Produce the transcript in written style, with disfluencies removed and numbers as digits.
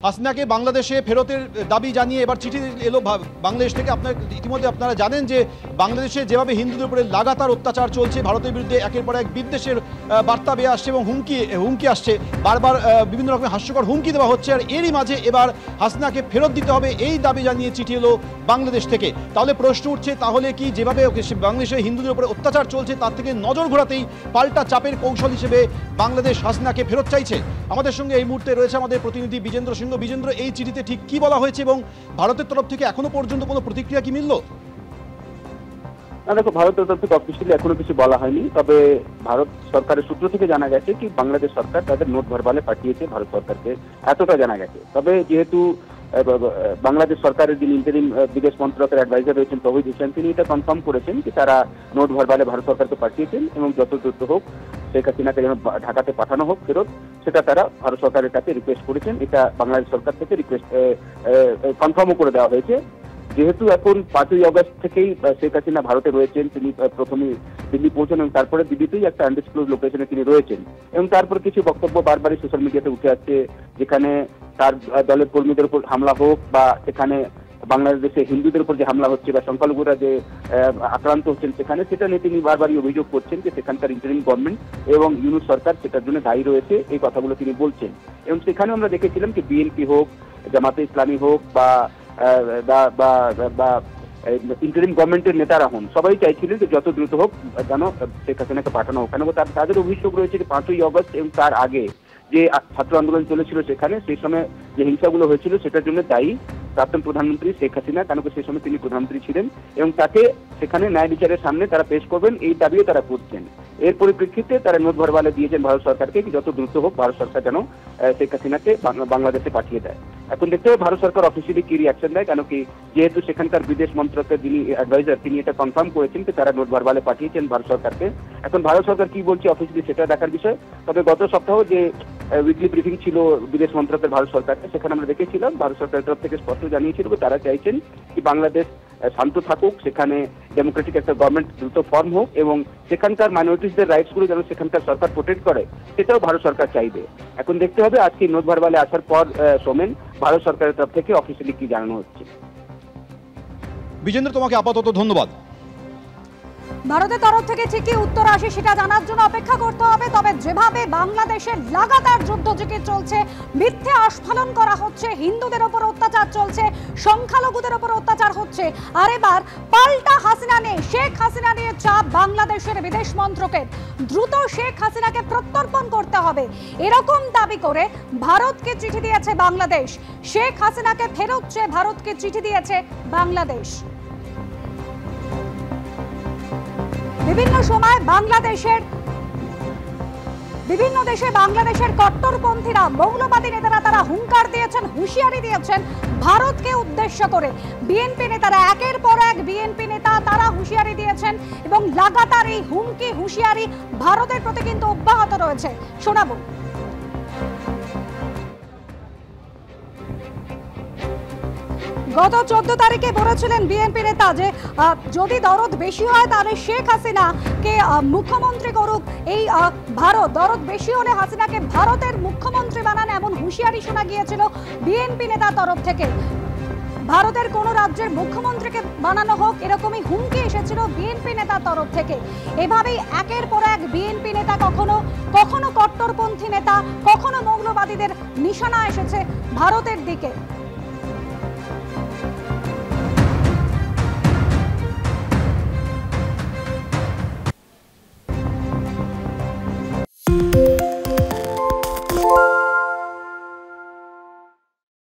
হাসিনাকে বাংলাদেশে ফেরতের দাবি জানিয়ে এবার চিঠি এলো বাংলাদেশ থেকে। ইতিমধ্যে আপনারা জানেন যে বাংলাদেশে যেভাবে হিন্দুদের উপরে লাগাতার অত্যাচার চলছে, ভারতের বিরুদ্ধে একের পর এক বিদ্বেষের বার্তা বেয়ে আসছে এবং হুমকি আসছে, বারবার বিভিন্ন রকমের হাস্যকর হুমকি দেওয়া হচ্ছে। আর এরই মাঝে এবার হাসিনাকে ফেরত দিতে হবে এই দাবি জানিয়ে চিঠি এলো বাংলাদেশ থেকে। তাহলে প্রশ্ন উঠছে, তাহলে কি যেভাবে বাংলাদেশে হিন্দুদের উপরে অত্যাচার চলছে তার থেকে নজর ঘোরাতেই পাল্টা চাপের কৌশল হিসেবে বাংলাদেশ হাসিনাকে ফেরত চাইছে? আমাদের সঙ্গে এই মুহূর্তে রয়েছে আমাদের প্রতিনিধি বিজেন্দ্র সিংহ। বিজেন্দ্র, এই চিঠিতে ঠিক কি বলা হয়েছে এবং ভারতের তরফ থেকে এখনো পর্যন্ত কোনো প্রতিক্রিয়া কি মিলল? দেখো, ভারতের তরফ থেকে অফিসিয়ালি এখনো কিছু বলা হয়নি, তবে ভারত সরকারের সূত্র থেকে জানা গেছে কি বাংলাদেশ সরকার তাদের নোট ভার্বালে পাঠিয়েছে ভারত সরকারকে, এতটা জানা গেছে। তবে যেহেতু বাংলাদেশ সরকারের যিনি ইন্টারিম বিদেশ মন্ত্রকের অ্যাডভাইজার রয়েছেন তৌহিদ হোসেন, তিনি এটা কনফার্ম করেছেন যে তারা নোট ভার্বালে ভারত সরকারকে পাঠিয়েছেন এবং যত দ্রুত হোক শেখ হাসিনাকে যেন ঢাকাতে পাঠানো হোক ফেরত, সেটা তারা ভারত সরকারের কাছে রিকোয়েস্ট করেছেন। এটা বাংলাদেশ সরকার থেকে রিকোয়েস্ট কনফার্মও করে দেওয়া হয়েছে। যেহেতু এখন 5ই আগস্ট থেকেই শেখ হাসিনা ভারতে রয়েছেন, তিনি প্রথমে দিল্লি পৌঁছেন এবং তারপরে দিল্লিতেই একটা আনডিসক্লোজ লোকেশনে তিনি রয়েছেন এবং তারপর কিছু বক্তব্য বারবারই সোশ্যাল মিডিয়াতে উঠে আসছে, যেখানে তার দলের কর্মীদের উপর হামলা হোক বা সেখানে বাংলাদেশে হিন্দুদের উপর যে হামলা হচ্ছে বা সংখ্যালঘুরা যে আক্রান্ত হচ্ছেন সেখানে, সেটা নিয়ে তিনি বারবারই অভিযোগ করছেন যে সেখানকার ইন্টারিম গভর্নমেন্ট এবং ইউনূস সরকার সেটার জন্য দায়ী রয়েছে, এই কথাগুলো তিনি বলছেন। এবং সেখানে আমরা দেখেছিলাম যে বিএনপি হোক, জামাতে ইসলামী হোক বা ইন্টারিম গভর্নমেন্টের নেতারা হন, সবাই চাইছিলেন যে যত দ্রুত হোক যেন শেখ হাসিনাকে পাঠানো হোক। কেন তাদের অভিযোগ রয়েছে যে 5ই আগস্ট এবং তার আগে যে ছাত্র আন্দোলন চলেছিল সেখানে, সেই সময় যে হিংসাগুলো হয়েছিল সেটার জন্য দায়ী প্রাক্তন প্রধানমন্ত্রী শেখ হাসিনা, কেন সেই সময় তিনি প্রধানমন্ত্রী ছিলেন এবং তাকে সেখানে ন্যায় বিচারের সামনে তারা পেশ করবেন এই দাবিও তারা করছেন। এর পরিপ্রেক্ষিতে তারা নোট ভার্বালে দিয়েছেন ভারত সরকারকে যত দ্রুত হোক ভারত সরকার যেন শেখ হাসিনাকে বাংলাদেশে পাঠিয়ে দেয়। এখন দেখতে হবে ভারত সরকার অফিসিয়ালি কি রিয়াকশন দেয়, কেন কি যেহেতু সেখানকার বিদেশ মন্ত্রকের যিনি অ্যাডভাইজার তিনি এটা কনফার্ম করেছেন যে তারা নোট ভার্বালে পাঠিয়েছেন ভারত সরকারকে। এখন ভারত সরকার কি বলছে অফিসিয়ালি সেটা দেখার বিষয়। তবে গত সপ্তাহ যে উইকলি ব্রিফিং ছিল বিদেশ মন্ত্রকের ভারত সরকারকে, সেখানে আমরা দেখেছিলাম ভারত সরকারের তরফ থেকে স্পষ্ট জানিয়েছিল তারা চাইছেন কি বাংলাদেশ শান্ত থাকুক, সেখানে ডেমোক্রেটিক একটা গভর্নমেন্ট দ্রুত ফর্ম হোক এবং সেখানকার মাইনরিটিসদের রাইটস গুলো যেন সেখানকার সরকার প্রোটেক্ট করে, সেটাও ভারত সরকার চাইবে। এখন দেখতে হবে আজকে নোট ভার্বালে আসার পর সোমেন ভারত সরকারের তরফ থেকে অফিসিয়ালি কি জানানো হচ্ছে। বিজেন্দ্র, তোমাকে আপাতত ধন্যবাদ। ভারতের তরফ থেকে ঠিকই উত্তর আসে সেটা জানার জন্য অপেক্ষা করতে হবে। তবে যেভাবে বাংলাদেশের লাগাতার যুদ্ধ চলছে, মিথ্যে আস্ফালন করা হচ্ছে, হিন্দুদের উপর অত্যাচার চলছে, সংখ্যালঘুদের উপর অত্যাচার হচ্ছে, আর এবার পাল্টা শেখ হাসিনা নিয়ে চাপ বাংলাদেশের বিদেশ মন্ত্রকের। দ্রুত শেখ হাসিনাকে প্রত্যর্পণ করতে হবে এরকম দাবি করে ভারতকে চিঠি দিয়েছে বাংলাদেশ। শেখ হাসিনাকে ফেরত চেয়ে ভারতকে চিঠি দিয়েছে বাংলাদেশ। বিভিন্ন সময় বিভিন্ন দেশে বাংলাদেশের কট্টরপন্থীরা, মৌলবাদী নেতারা তারা হুঙ্কার দিয়েছেন, হুঁশিয়ারি দিয়েছেন ভারতকে উদ্দেশ্য করে। বিএনপি নেতারা একের পর এক বিএনপি নেতা তারা হুঁশিয়ারি দিয়েছেন এবং লাগাতার এই হুমকি হুঁশিয়ারি ভারতের প্রতি কিন্তু অব্যাহত রয়েছে। শোনাবো। গত 14 তারিখে বলেছিলেন বিএনপি নেতা যে যদি দরদ বেশি হয় তাহলে শেখ হাসিনাকে মুখ্যমন্ত্রী করুক এই ভারত, দরদ বেশি হলে হাসিনাকে ভারতের মুখ্যমন্ত্রী বানান, এমন হুঁশিয়ারি শোনা গিয়েছিল বিএনপি নেতার তরফ থেকে। ভারতের কোন রাজ্যের মুখ্যমন্ত্রীকে বানানো হোক এরকমই হুমকি এসেছিল বিএনপি নেতার তরফ থেকে। এভাবেই একের পর এক বিএনপি নেতা কখনো কট্টরপন্থী নেতা, কখনো মৌলবাদীদের নিশানা এসেছে ভারতের দিকে।